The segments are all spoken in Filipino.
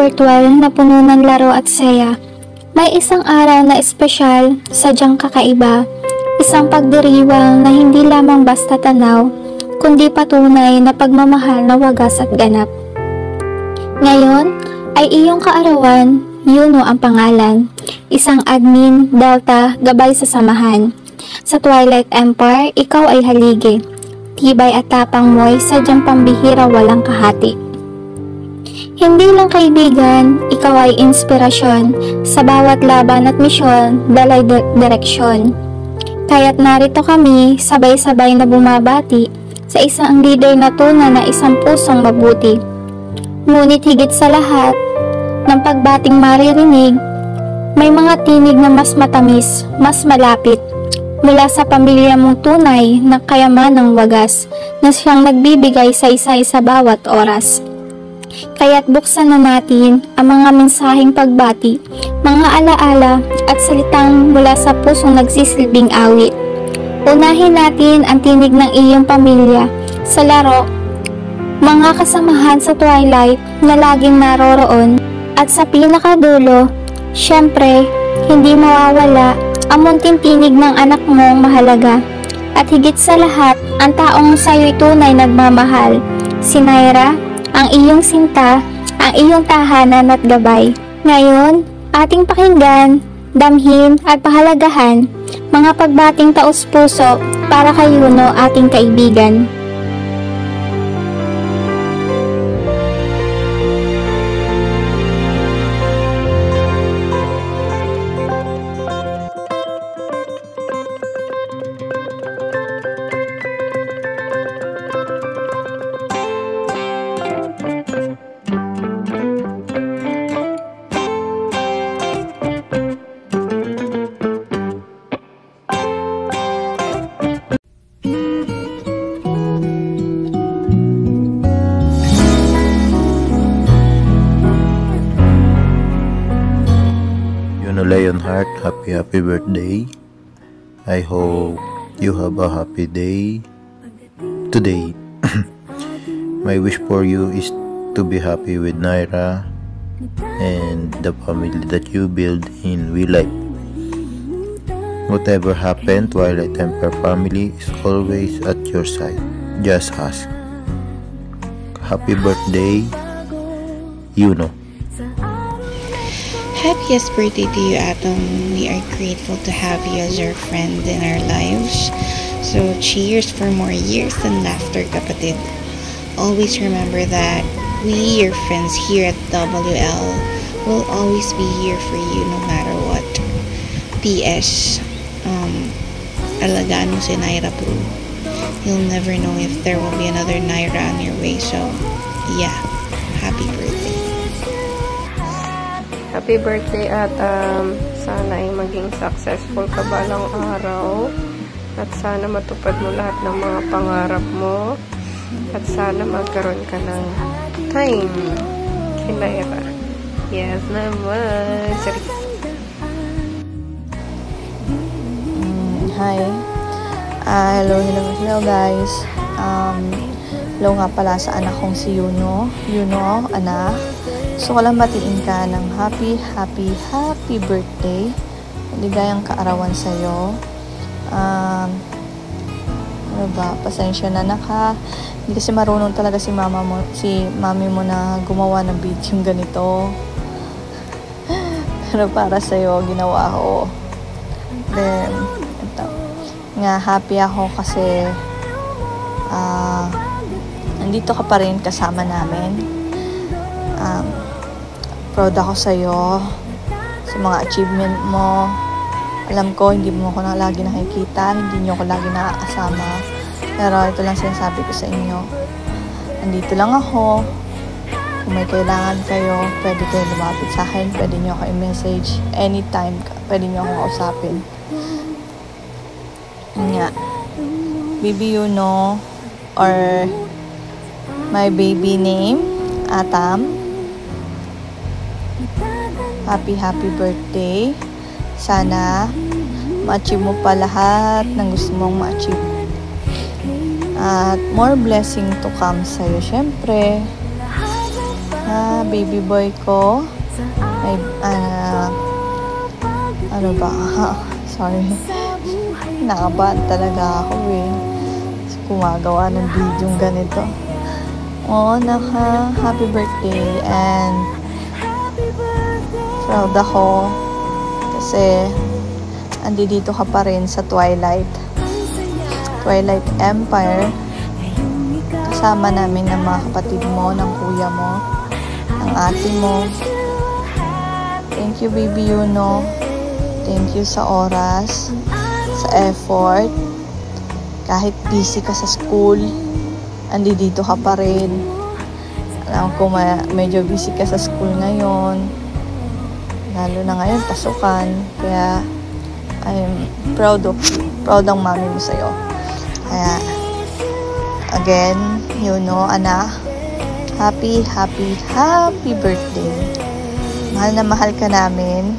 virtual na puno ng laro at saya. May isang araw na espesyal, sadyang kakaiba. Isang pagdiriwang na hindi lamang basta tanaw, kundi patunay na pagmamahal na wagas at ganap. Ngayon ay iyong kaarawan, Yuno ang pangalan. Isang admin, Delta, gabay sa samahan. Sa Twilight Empire, ikaw ay haligi. Tibay at tapang mo'y sadyang pambihira walang kahati. Hindi lang kaibigan, ikaw ay inspirasyon. Sa bawat laban at misyon, dalay direksyon. Kaya't narito kami, sabay-sabay na bumabati sa isang leader na tunay na isang pusong mabuti. Ngunit higit sa lahat, ng pagbating maririnig, may mga tinig na mas matamis, mas malapit, mula sa pamilya mong tunay na kayamanang wagas na siyang nagbibigay sa isa-isa bawat oras. Kaya't buksan na natin ang mga mensaheng pagbati, mga alaala at salitang mula sa pusong nagsisilbing awit. Unahin natin ang tinig ng iyong pamilya sa laro, mga kasamahan sa Twilight na laging naroroon, at sa pinakadulo, syempre, hindi mawawala ang munting tinig ng anak mong mahalaga. At higit sa lahat, ang taong sa'yo'y tunay nagmamahal, si Naira, ang iyong sinta, ang iyong tahanan at gabay. Ngayon, ating pakinggan, damhin at pahalagahan mga pagbating taos-puso para kay Yuno, ating kaibigan. Lionheart, happy birthday. I hope you have a happy day today. My wish for you is to be happy with Naira and the family that you build in We Life. Whatever happened, Twilight Empire family is always at your side. Just ask. Happy birthday, Yuno. Happiest birthday to you, Atom. We are grateful to have you as our friend in our lives. So cheers for more years and laughter, kapatid. Always remember that we, your friends here at WL, will always be here for you no matter what. P.S. Alagaan mo si Naira, bro. You'll never know if there will be another Naira on your way. So, yeah. Happy birthday. Happy birthday at sana ay maging successful ka balang araw at sana matupad mo lahat ng mga pangarap mo at sana magkaroon ka ng time kinaira. Yes naman. Hi. Hello guys. Hello nga pala sa anak kong si Yuno. Yuno, anak. Gusto ko lang batiin ka ng happy birthday. Maligayang kaarawan sa'yo. Ano ba? Pasensya na naka. Hindi kasi marunong talaga si mami mo na gumawa ng video ganito. Pero para sa'yo, ginawa ko. Then, ito. Nga, happy ako kasi nandito ka pa rin kasama namin. Proud ako sa'yo sa mga achievement mo. Alam ko, hindi mo ako na lagi nakikita, hindi nyo ako lagi nakakasama. Pero ito lang sinasabi ko sa inyo. Nandito lang ako. Kung may kailangan kayo, pwede kayo lumapit sa akin. Pwede nyo ako i-message. Anytime, pwede nyo akong kausapin. Nga. Baby Yuno, or my baby name, Atam. Happy birthday. Sana ma-achieve mo pa lahat ng gusto mong ma-achieve. At more blessing to come sa'yo, syempre. Ha, baby boy ko. May, ano ba? Sorry. Nakabahan talaga ako eh. Gumagawa ng video ganito. Oo, happy birthday and proud ako kasi andito ka pa rin sa Twilight Empire. Kasama namin ng mga kapatid mo, ng kuya mo, ng ate mo. Thank you, baby Yuno. Thank you sa oras, sa effort. Kahit busy ka sa school, andito ka pa rin. Alam ko medyo busy ka sa school ngayon. Lalo na ngayon, pasukan. Kaya, I'm proud of you. Proud ang mami mo sa'yo. Kaya, again, anak, happy birthday. Mahal na mahal ka namin.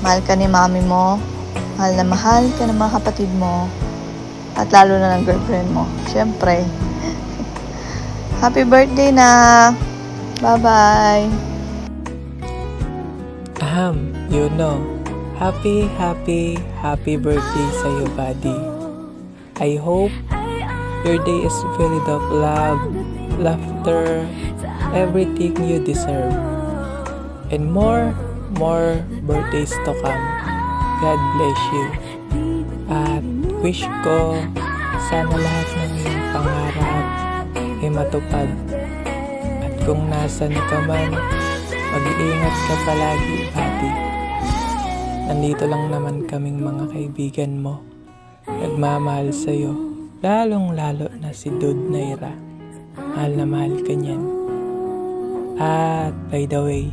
Mahal ka ni mami mo. Mahal ka ng mga kapatid mo. At lalo na ng girlfriend mo. Siyempre. Happy birthday na! Bye-bye! Happy birthday sa'yo, buddy. I hope your day is filled of love, laughter, everything you deserve. And more birthdays to come. God bless you. At wish ko sana lahat ng iyong pangarap ay matupad. At kung nasan ka man, mag-iingat ka palagi, buddy. Nandito lang naman kaming mga kaibigan mo. Nagmamahal sa'yo. Lalong-lalo na si Dude Naira. Mahal na mahal ka niyan. At by the way,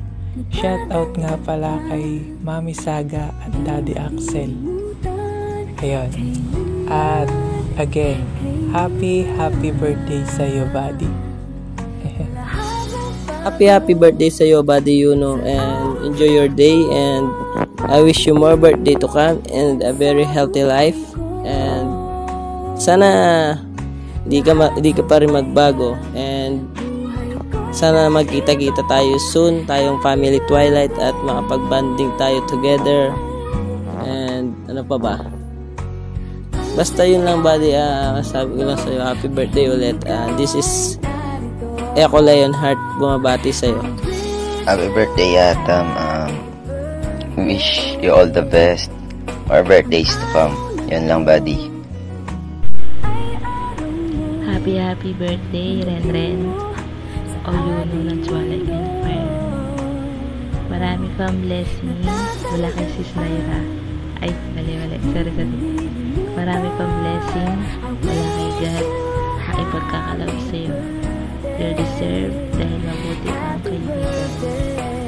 shout out nga pala kay Mami Saga at Daddy Axel. Ayun. At again, happy birthday sa'yo, buddy. Happy birthday sa'yo, buddy Yuno, and enjoy your day, and I wish you more birthday to come and a very healthy life, and sana di ka pa rin magbago, and sana magkita-kita tayo soon, tayong family Twilight, at makapag-banding tayo together, and ano pa ba? Basta yun lang, buddy. Sabi ko lang sa'yo, happy birthday ulit. This is Echo Lionheart bumabati sa'yo. Happy birthday, Atam. Wish you all the best. More birthdays to come. Yun lang, buddy. Happy birthday, Ren. O Yuno ng Twilight Empire. Marami pang blessings mula kay Sis Naira. Ay, mali. Sorry. Marami pang blessings mula kay God na ipagkakalaw sa'yo. You deserve dahil mabuti kang kaibigan.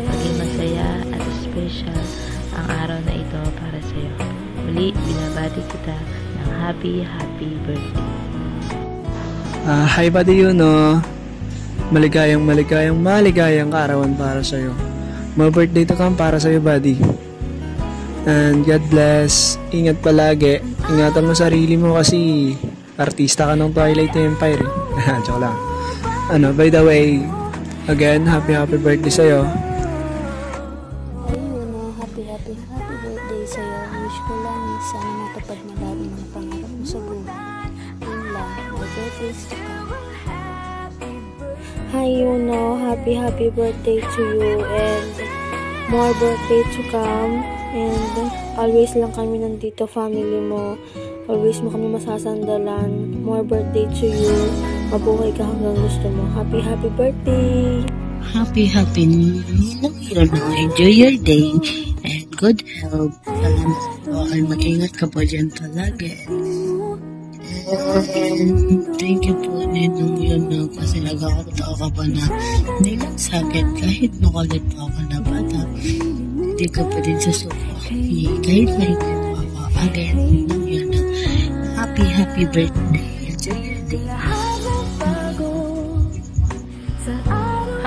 Maging masaya at special ang araw na ito para sa'yo. Muli, binabati kita ng happy birthday. Hi, buddy Yuno. Maligayang kaarawan para sa'yo. More birthday to come para sa'yo, buddy. And God bless. Ingat palagi. Ingatan mo sarili mo kasi artista ka ng Twilight Empire. Joke lang. By the way, again, happy birthday sa'yo. Ay, Yuno, happy birthday sa'yo. Wish ko lang sana matupad mo lahat ng mga pangarap mo sa buhay. Yun lang, my birthdays to come. Hi, Yuno, happy birthday to you, and more birthday to come. And always lang kami nandito, family mo. Always mo kami masasandalan. More birthday to you. Mabuhay ka hanggang gusto mo. Happy birthday! Happy New Year na. Enjoy your day and good health. Salamat po. Ay mag-ingat ka po dyan palagi. And thank you po Ninong Yuno kasi nagkakatao ka pa na hindi lang sakit kahit makulit pa ako na bata. Hindi ka pa din sa sofa. Kahit mahigit pa ako. Again, Ninong Yuno. Happy birthday. Enjoy your day.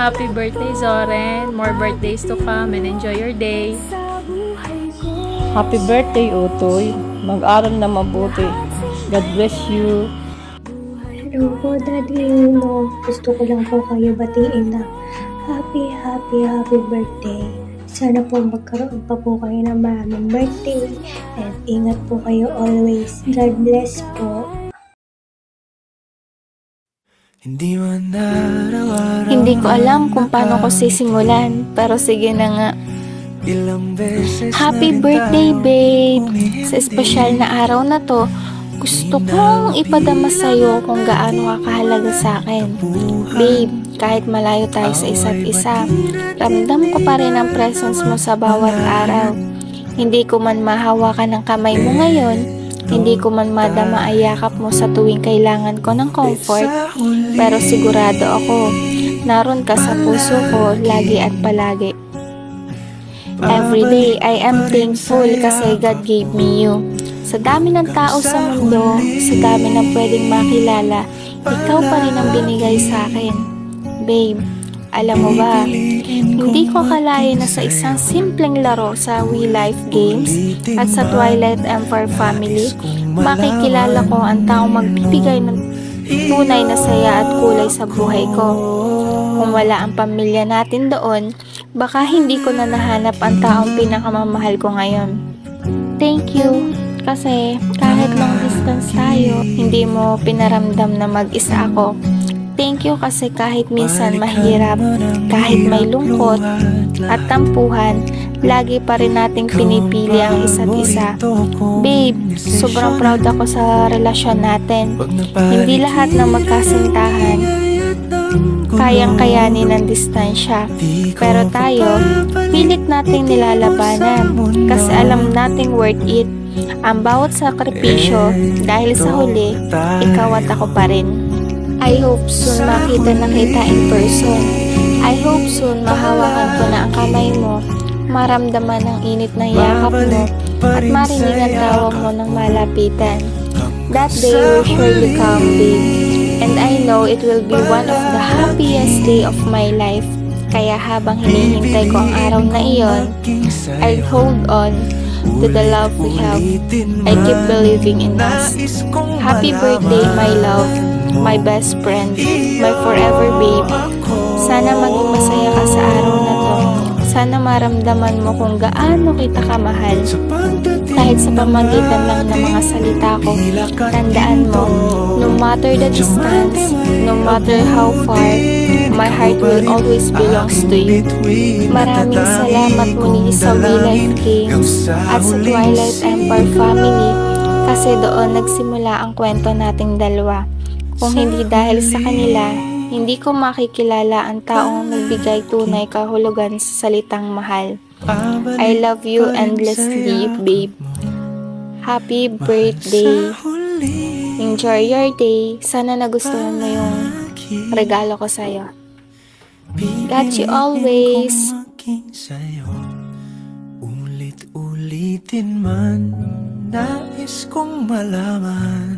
Happy birthday, Zoren. More birthdays to come and enjoy your day. Happy birthday, Utoy. Mag-aral na mabuti. God bless you. Hello po, Daddy Yuno. Gusto ko lang po kayo batiin na happy happy birthday. Sana po magkaroon pa po kayo ng maraming birthday and ingat po kayo always. God bless po. Hindi ko alam kung paano ko sisimulan, pero sige na nga. Happy birthday, babe! Sa espesyal na araw na to, gusto kong ipadama sa'yo kung gaano ka kahalaga sa akin. Babe, kahit malayo tayo sa isa't isa, ramdam ko pa rin ang presence mo sa bawat araw. Hindi ko man mahawakan ng kamay mo ngayon, hindi ko man madama ang yakap mo sa tuwing kailangan ko ng comfort, pero sigurado ako, naroon ka sa puso ko lagi at palagi. Every day, I am thankful kasi God gave me you. Sa dami ng tao sa mundo, sa dami ng pwedeng makilala, ikaw pa rin ang binigay sa akin. Babe, alam mo ba, hindi ko akalain na sa isang simpleng laro sa We Life Games at sa Twilight Empire Family, makikilala ko ang taong magbibigay ng tunay na saya at kulay sa buhay ko. Kung wala ang pamilya natin doon, baka hindi ko na nahanap ang taong pinakamamahal ko ngayon. Thank you, kasi kahit long distance tayo, hindi mo pinaramdam na mag-isa ako. Thank you kasi kahit minsan mahirap, kahit may lungkot at tampuhan, lagi pa rin nating pinipili ang isa't isa. Babe, sobrang proud ako sa relasyon natin. Hindi lahat ng magkasintahan kayang-kayanin ng distansya. Pero tayo, pilit nating nilalabanan kasi alam nating worth it ang bawat sakripisyo dahil sa huli, ikaw at ako pa rin. I hope soon makita na kita in person. I hope soon mahawakan ko na ang kamay mo, maramdaman ang init ng yakap mo, at marinig ang tawag mo ng malapitan. That day will surely come, babe. And I know it will be one of the happiest day of my life. Kaya habang hinihintay ko ang araw na iyon, I'll hold on to the love we have. I keep believing in us. Happy birthday, my love, my best friend, my forever babe. Sana maging masaya ka sa araw na to. Sana maramdaman mo kung gaano kita kamahal. Kahit sa pamagitan lang ng mga salita ko, tandaan mo, no matter the distance, no matter how far, my heart will always belongs to you. Maraming salamat muli sa We Life Games at sa Twilight Empire Family kasi doon nagsimula ang kwento nating dalawa. Kung hindi dahil sa kanila, hindi ko makikilala ang taong nagbigay tunay kahulugan sa salitang mahal. I love you endlessly, babe. Happy birthday. Enjoy your day. Sana nagustuhan mo yung regalo ko sa'yo. Got you always. Ulit-ulitin man, nais kong malaman